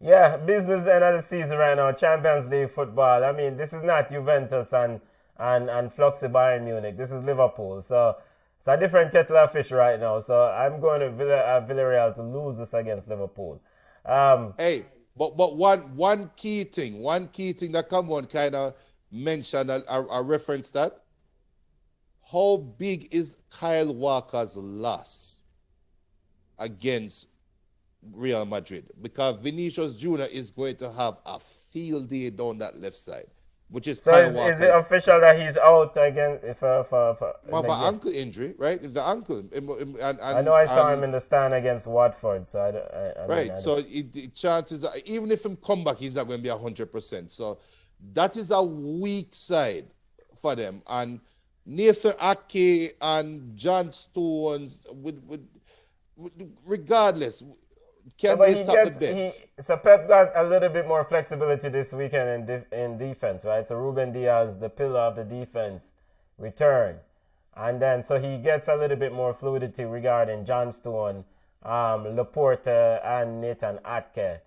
Yeah, business end of the season right now. Champions League football. I mean, this is not Juventus and Fluxy Bayern Munich. This is Liverpool. So it's a different kettle of fish right now. So I'm going to Villarreal to lose this against Liverpool. Hey, but one key thing that come on kind of mention a reference that. How big is Kyle Walker's loss against Real Madrid? Because Vinicius Jr. is going to have a field day down that left side, which is so Kyle Walker. Is it official that he's out again for ankle injury, right? It's the ankle. I know I saw him in the stand against Watford, so so chances are, even if him come back, he's not going to be 100%. So that is a weak side for them. And Nathan Ake and John Stones, regardless, can they stop the bench? So Pep got a little bit more flexibility this weekend in defense, right? So Ruben Diaz, the pillar of the defense, return. And then so he gets a little bit more fluidity regarding John Stone, Laporte, and Nathan Atke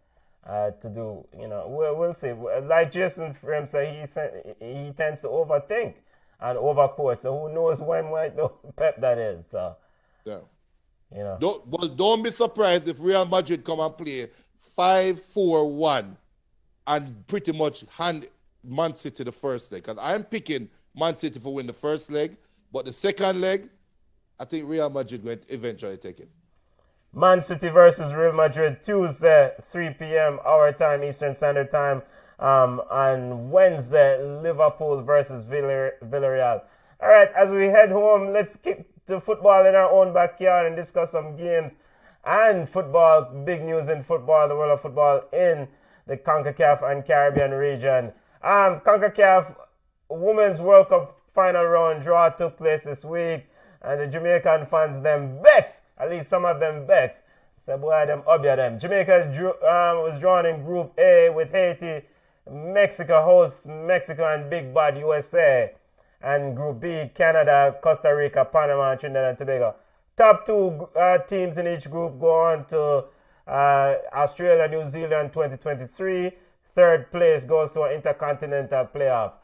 to do, we'll see. Like Jason Frame said, he tends to overthink and overcoach. So who knows when might the Pep that is. So yeah. Don't be surprised if Real Madrid come and play 5-4-1 and pretty much hand Man City the first leg. Because I'm picking Man City for win the first leg, but the second leg, I think Real Madrid will eventually take it. Man City versus Real Madrid, Tuesday, 3 p.m. our time, Eastern Standard Time. On Wednesday, Liverpool versus Villarreal. All right, as we head home, let's keep the football in our own backyard and discuss some games and football, big news in football, the world of football in the CONCACAF and Caribbean region. CONCACAF Women's World Cup final round draw took place this week, and the Jamaican fans, them Bex, at least some of them Bex, so boy, them obia them. Jamaica was drawn in Group A with Haiti, Mexico hosts Mexico and Big Bad USA. And Group B, Canada, Costa Rica, Panama, and Trinidad and Tobago. Top two teams in each group go on to Australia, New Zealand 2023. Third place goes to an intercontinental playoff.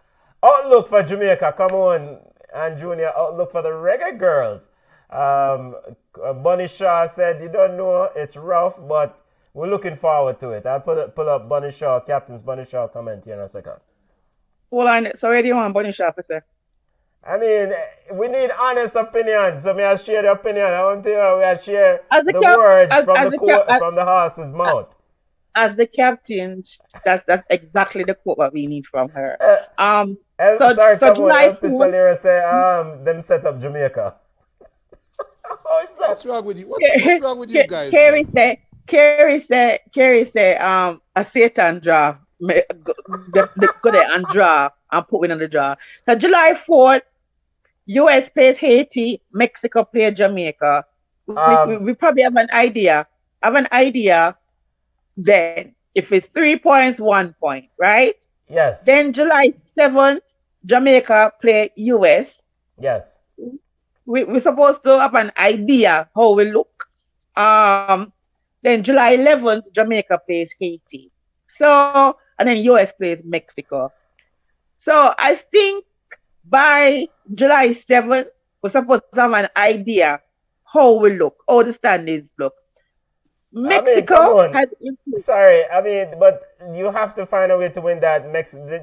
Outlook for Jamaica, come on, and Junior, outlook for the Reggae girls. Bunny Shaw said, you don't know, it's rough, but we're looking forward to it. I'll pull up Bunny Shaw, Captain's Bunny Shaw comment here in a second. Hold on, so where do you want Bunny Shaw to say? I mean, we need honest opinions. So I share the opinion. I want to share the words from the horse's mouth. As the captain, that's exactly the quote that we need from her. July Pistolera say, them set up Jamaica. What's wrong with you? What's wrong with you guys? Kerry say, a Satan draw. Go there and draw and put win on the draw. So July 4th, US plays Haiti, Mexico plays Jamaica. We probably have an idea. Then if it's 3 points, 1 point, right? Yes. Then July 7th, Jamaica play US. Yes. We're supposed to have an idea how we look. Then July 11th, Jamaica plays Haiti. So, and then US plays Mexico. So I think by July 7th, we're supposed to have an idea how we look, how the standings look. Mexico has improved. Sorry, but you have to find a way to win that.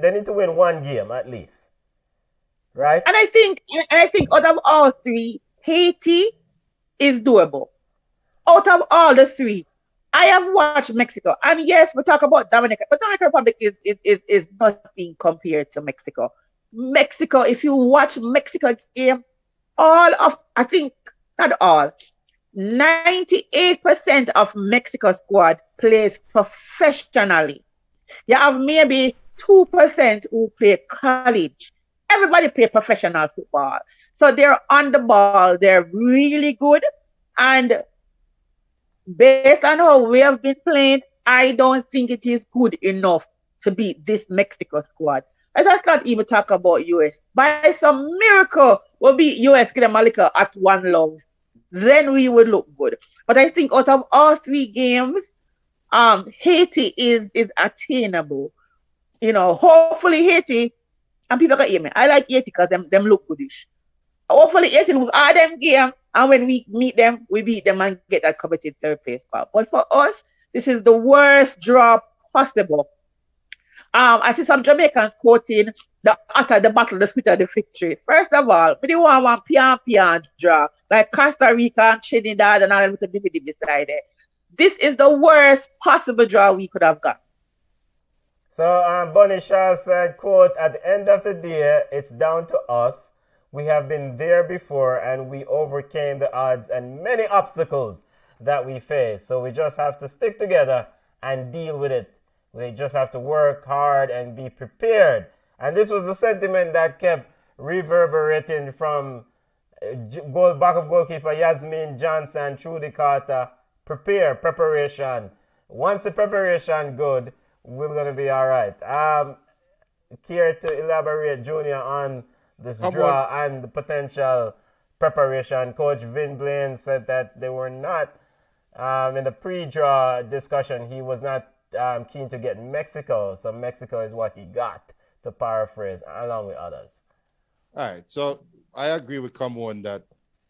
They need to win one game at least, right? And I think out of all three, Haiti is doable. Out of all the three, I have watched Mexico, and yes, we talk about Dominican, but Dominican Republic is not being compared to Mexico. Mexico, if you watch Mexico game, not all, 98% of Mexico squad plays professionally. You have maybe 2% who play college. Everybody play professional football. So they're on the ball. They're really good. And based on how we have been playing, I don't think it is good enough to beat this Mexico squad. Let us not even talk about US. By some miracle, we'll beat US, get them a little at one love. Then we would look good. But I think out of all three games, Haiti is attainable. You know, hopefully Haiti, and people can hear me. I like Haiti because them look goodish. Hopefully Haiti lose all them games, and when we meet them, we beat them and get that coveted third place spot. But for us, this is the worst draw possible. I see some Jamaicans quoting the utter, the battle, the spirit of the victory. First of all, we didn't want one pian draw like Costa Rica and Trinidad and all with the DVD beside it. This is the worst possible draw we could have got. So Bunny Shaw said, quote, "At the end of the day, it's down to us. We have been there before and we overcame the odds and many obstacles that we face. So we just have to stick together and deal with it. We just have to work hard and be prepared." And this was the sentiment that kept reverberating from backup goalkeeper Yasmin Johnson, Trudy Carter. Preparation. Once the preparation good, we're going to be all right. Care to elaborate, Junior, on this draw and the potential preparation? Coach Vin Blaine said that they were not, in the pre-draw discussion, he was not keen to get Mexico. So Mexico is what he got, to paraphrase, along with others. All right. So I agree with Cameron that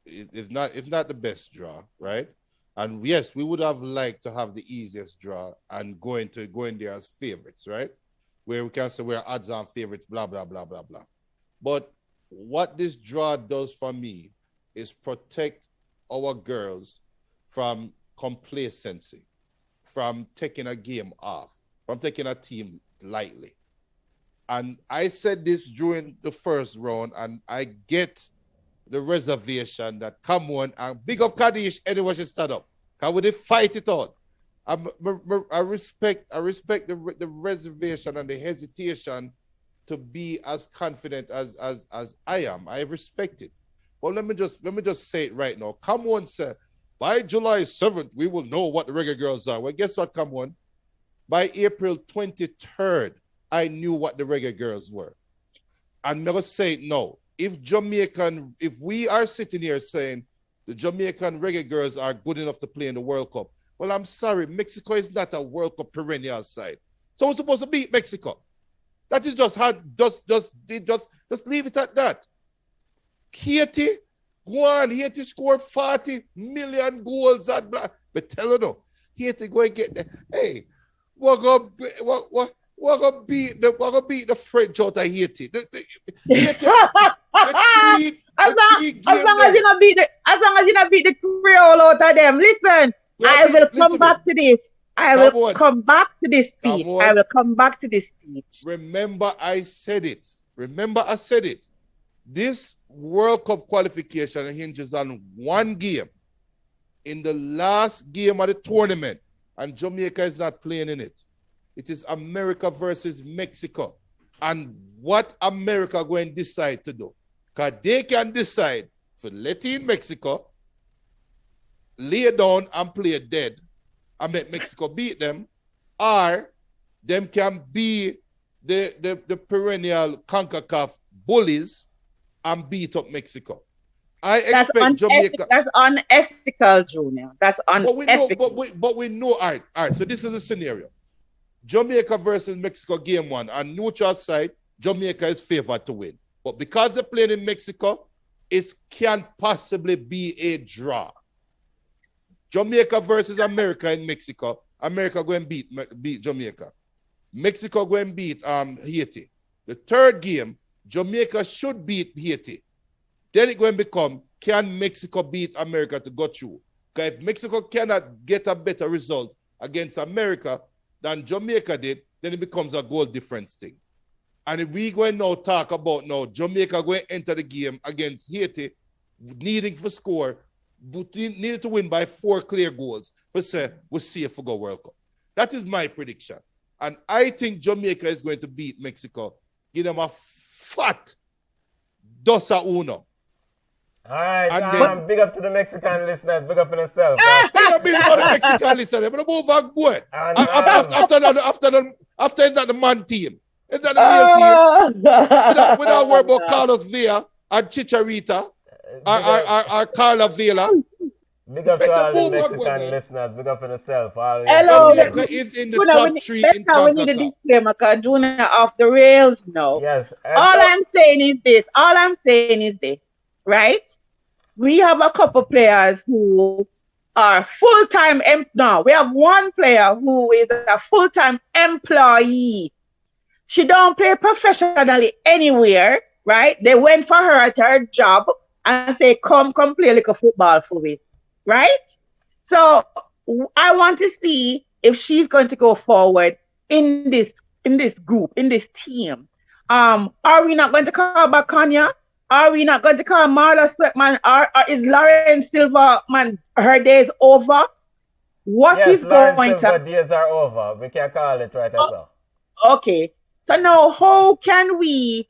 it's not the best draw, right? And yes, we would have liked to have the easiest draw and go in there as favorites, right? Where we can say we're odds on favorites, blah, blah, blah, blah, blah. But what this draw does for me is protect our girls from complacency, from taking a game off, from taking a team lightly. And I said this during the first round, and I get the reservation that come on and big up Kaddish anyway she stand up. Can we fight it out? I respect the reservation and the hesitation to be as confident as I am. I respect it. But let me just say it right now. Come on, sir. By July 7th, we will know what the Reggae Girls are. Well, guess what, come on? By April 23rd, I knew what the Reggae Girls were. And never say it now. If we are sitting here saying the Jamaican Reggae Girls are good enough to play in the World Cup, well, I'm sorry, Mexico is not a World Cup perennial side. So we're supposed to beat Mexico. That is just leave it at that. Haiti, go on, Haiti scored 40 million goals at black. But tell you no, Haiti go and get the, hey, we're gonna beat the French out of Haiti. As long as you not beat the Creole out of them. Listen, I will come back to this. I will come back to this speech. Remember, I said it. This World Cup qualification hinges on one game. In the last game of the tournament, and Jamaica is not playing in it. It is America versus Mexico. And what America going to decide to do? Because they can decide for let in Mexico, lay down and play dead, and make Mexico beat them, or them can be the perennial CONCACAF bullies and beat up Mexico. I expect Jamaica. That's unethical, Junior. That's unethical. But we know, all right. So this is the scenario. Jamaica versus Mexico game one. On neutral side, Jamaica is favored to win. But because they're playing in Mexico, it can't possibly be a draw. Jamaica versus America in Mexico. America go and beat Jamaica. Mexico go and beat Haiti. The third game, Jamaica should beat Haiti. Then it's going to become, can Mexico beat America to go through? Because if Mexico cannot get a better result against America than Jamaica did, then it becomes a goal difference thing. And if we go and now talk about now Jamaica going to enter the game against Haiti, needing for score, needed to win by 4 clear goals for say we're safe for go World Cup. That is my prediction. And I think Jamaica is going to beat Mexico. Give them a fat 2-1. All right, And big up to the Mexican listeners. Big up on yourself. I don't believe the Mexican listeners. I'm going to move back, boy. And, After it's not the man team. It's not the real team. We don't worry about Carlos Villa and Chicharita or Carla Villa. Big up to all the Mexican listeners. Big up on yourself. Hello. Jamaica is in the top 3 in CONCACAF. We need a disclaimer because Junior off the rails now. Yes. All I'm saying is this, right? We have a couple players who are full-time. No, we have one player who is a full-time employee. She don't play professionally anywhere, right? They went for her at her job and say, come play like a football for me, right? So I want to see if she's going to go forward in this group, in this team. Are we not going to call back Kanya? Are we not going to call Marla Sweatman? Or is Lauren Silva, man, her days over? What is Lauren going Silva to... days are over. We can call it right as well. Okay. So now how can we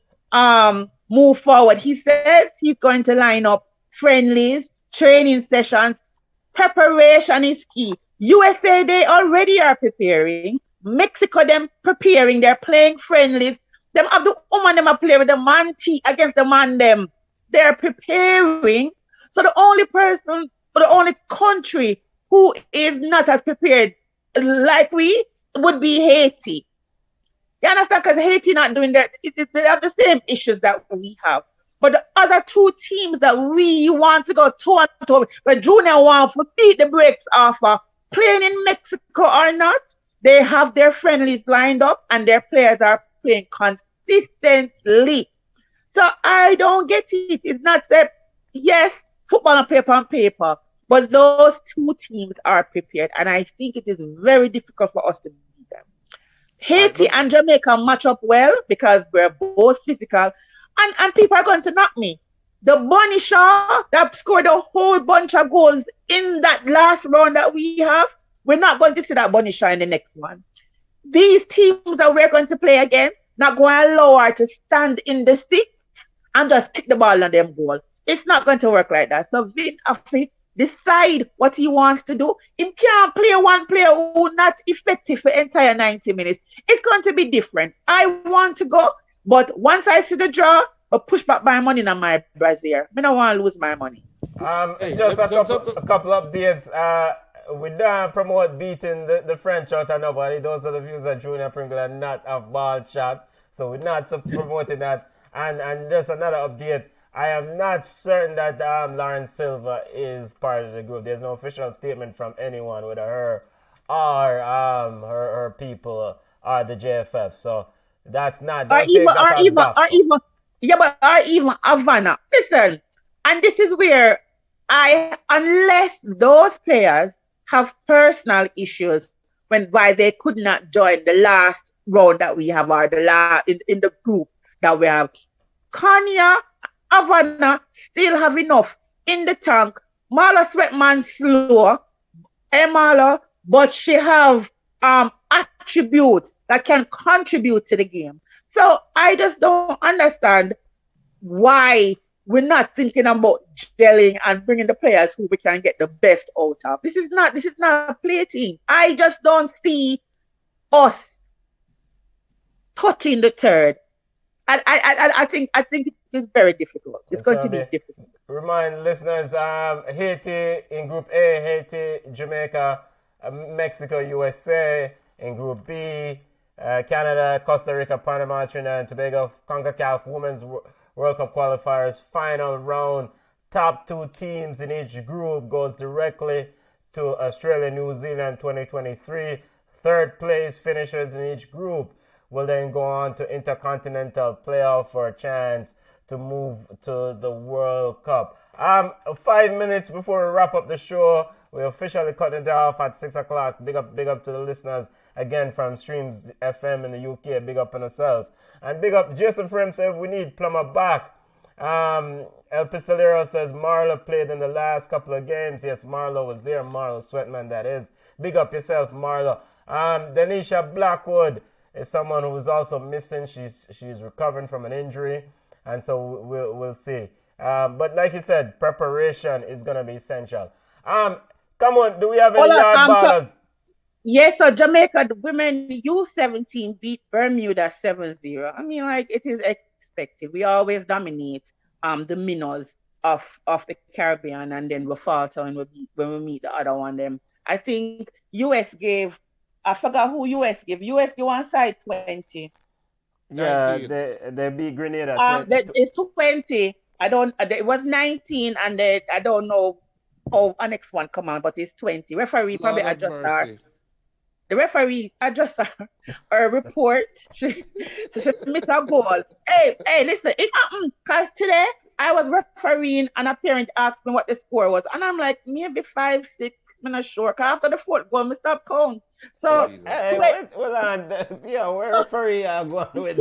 move forward? He says he's going to line up friendlies, training sessions. Preparation is key. USA, they already are preparing. Mexico, them preparing. They're playing friendlies. Them have the woman, them are playing with the man T against the man them. They're preparing. So the only person, or the only country who is not as prepared like we would be Haiti. You understand? Because Haiti not doing that. They have the same issues that we have. But the other 2 teams that we want to go toe-to-toe, but Junior wants to beat the brakes off of playing in Mexico or not, they have their friendlies lined up and their players are playing consistently. So I don't get it. It's not that, yes, football on paper, but those 2 teams are prepared. And I think it is very difficult for us to beat them. Haiti and Jamaica match up well because we're both physical. And people are going to knock me. The Bunny Shaw that scored a whole bunch of goals in that last round that we have, we're not going to see that Bunny Shaw in the next one. These teams that we're going to play again, not going to allow her to stand in the six and just kick the ball on them goal. It's not going to work like that. So Vin Afi decide what he wants to do. He can't play one player who not effective for entire 90 minutes. It's going to be different. I want to go, but once I see the draw, I'll push back my money on my brazier. I don't want to lose my money. Just a couple updates. We don't promote beating the French out of nobody. Those are the views of Junior Pringle and not of Ballchat. So we're not promoting that. And just another update. I am not certain that Lauren Silva is part of the group. There's no official statement from anyone, whether her or her people or the JFF. So that's not. Or even Havana. Listen, and this is where unless those players have personal issues why they could not join the last round that we have or in the group that we have. Kanya, Havana still have enough in the tank. Marla Sweatman slow, Marla, but she have attributes that can contribute to the game. So I just don't understand why we're not thinking about gelling and bringing the players who we can get the best out of. This is not a play team. I just don't see us touching the third. I think it is very difficult. It's going to be difficult. Remind listeners, Haiti in Group A, Haiti, Jamaica, Mexico, USA in Group B, Canada, Costa Rica, Panama, Trinidad and Tobago, CONCACAF Women's World Cup qualifiers, final round. Top 2 teams in each group goes directly to Australia, New Zealand 2023. Third place finishers in each group will then go on to intercontinental playoff for a chance to move to the World Cup. 5 minutes before we wrap up the show, we officially cut it off at 6 o'clock. Big up to the listeners again from Streams FM in the UK. Big up on yourself. And big up, Jason Frame said we need Plummer back. El Pistolero says Marlo played in the last couple of games. Yes, Marlo was there. Marlo Sweatman, that is. Big up yourself, Marlo. Denisha Blackwood is someone who was also missing. She's recovering from an injury, and so we'll see. But like you said, preparation is gonna be essential. Come on, do we have any yard ballers? Yes, so Jamaica, the women U17 beat Bermuda 7-0. I mean, like, it is expected. We always dominate the minnows of the Caribbean, and then we falter when we meet the other one. Them, I think US gave. I forgot who US gave. US gave one side 20. Yeah, they beat Grenada. It's 20. I don't. It was 19, and I don't know how our next one come on, but it's 20. Referee probably adjust her. The referee adjust her report. She missed a goal. Hey, listen, it happened because today I was refereeing and a parent asked me what the score was, and I'm like, maybe 5-6. I'm not sure. Cause after the fourth goal, I stopped count. So hey, hold on. Yeah, where referee going with?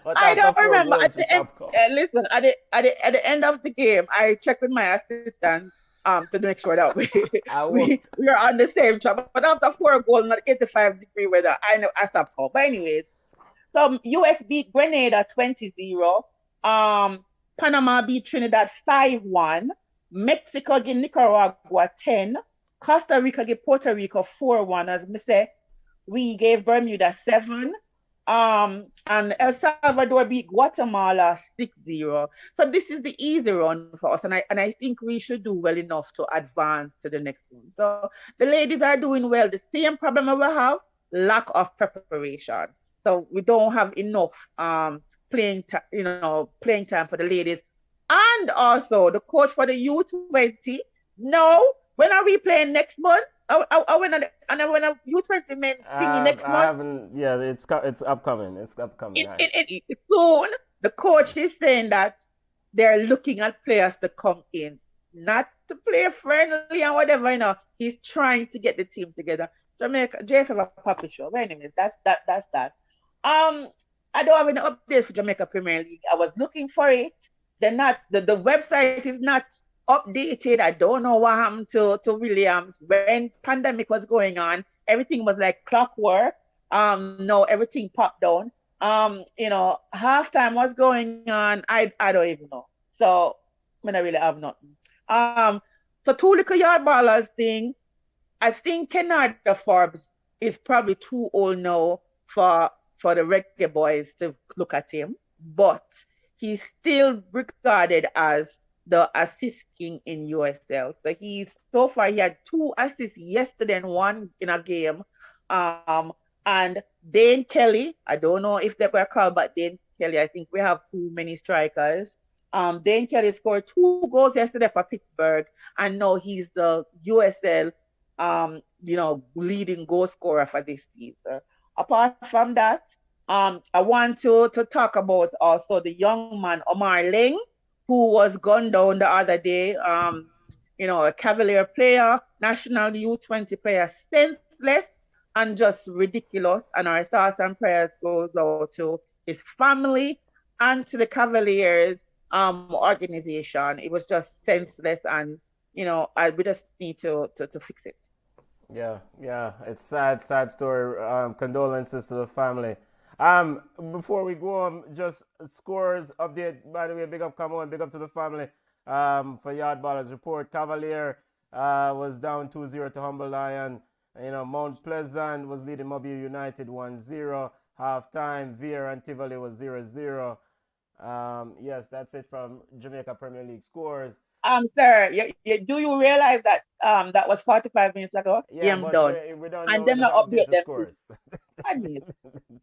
I don't remember. Listen, at the end of the game, I checked with my assistant to make sure that we are on the same track. But after 4 goals, not 85-degree weather, I stopped count. But anyways, so US beat Grenada 20-0. Panama beat Trinidad 5-1. Mexico beat Nicaragua 10. Costa Rica gave Puerto Rico 4-1. As I say, we gave Bermuda 7. And El Salvador beat Guatemala 6-0. So this is the easy run for us. And I think we should do well enough to advance to the next one. So the ladies are doing well. The same problem we have, lack of preparation. So we don't have enough playing time for the ladies. And also the coach for the U20, no. When are we playing next month? When a U20 men thingy next month? Yeah, it's upcoming. It's upcoming. Soon, the coach is saying that they're looking at players to come in, not to play friendly and whatever. He's trying to get the team together. Jamaica, JFF a puppet show. But anyways, that's that. I don't have any updates for Jamaica Premier League. I was looking for it. The website is not updated. I don't know what happened to Williams when pandemic was going on. Everything was like clockwork. No, everything popped down. Halftime was going on. I don't even know. So I don't really have nothing. So 2 little yard ballers thing. I think Kennard Forbes is probably too old now for the Reggae boys to look at him, but he's still regarded as the assist king in USL. So so far he had 2 assists yesterday and 1 in a game. And Dane Kelly, I don't know if they were called, but Dane Kelly, I think we have too many strikers. Dane Kelly scored 2 goals yesterday for Pittsburgh, and now he's the USL leading goal scorer for this season. Apart from that, I want to talk about also the young man Omar Ling, who was gunned down the other day, a Cavalier player, national U20 player, senseless and just ridiculous. And our thoughts and prayers goes out to his family and to the Cavaliers organization. It was just senseless, and we just need to fix it. Yeah, it's sad story. Condolences to the family. Before we go on, just scores update. By the way, big up, come on, big up to the family. For Yard Ballers report, Cavalier was down 2-0 to Humble Lion. Mount Pleasant was leading Mobile United 1-0. Halftime, Vere and Tivoli was 0-0. Yes, that's it from Jamaica Premier League scores. Sir, do you realize that that was 45 minutes ago? Yeah, but done. We don't and know then update them scores. I mean.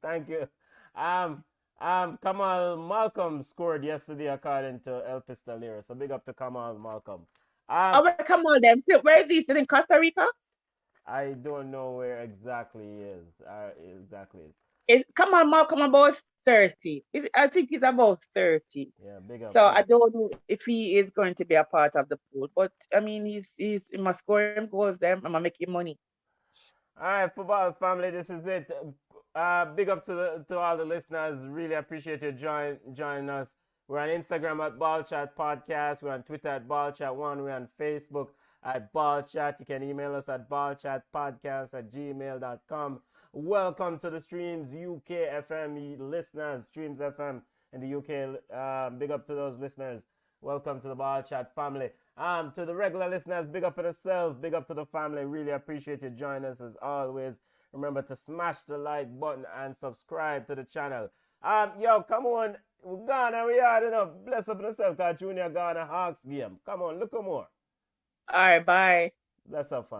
Thank you. Kamal Malcolm scored yesterday according to El Pistolero. So big up to Kamal Malcolm. Kamal then. Where is he? Still in Costa Rica? I don't know where exactly he is. Kamal Malcolm about 30. I think he's about 30. Yeah, big up. So I don't know if he is going to be a part of the pool. But I mean, he must score him goals them. I'm gonna make him money. All right, football family, this is it. Big up to all the listeners. Really appreciate you joining us. We're on Instagram at Ballchat Podcast. We're on Twitter at Ballchat1. We're on Facebook at Ballchat. You can email us at ballchatpodcast@gmail.com. Welcome to the Streams UK FM listeners, Streams FM in the UK. Big up to those listeners. Welcome to the Ballchat family. To the regular listeners, big up to yourselves, big up to the family. Really appreciate you joining us as always. Remember to smash the like button and subscribe to the channel. Yo, come on. We're gone and we are, bless up yourself, because Junior gone a Hawks game. Come on, look more. All right, bye. Bless up, fam.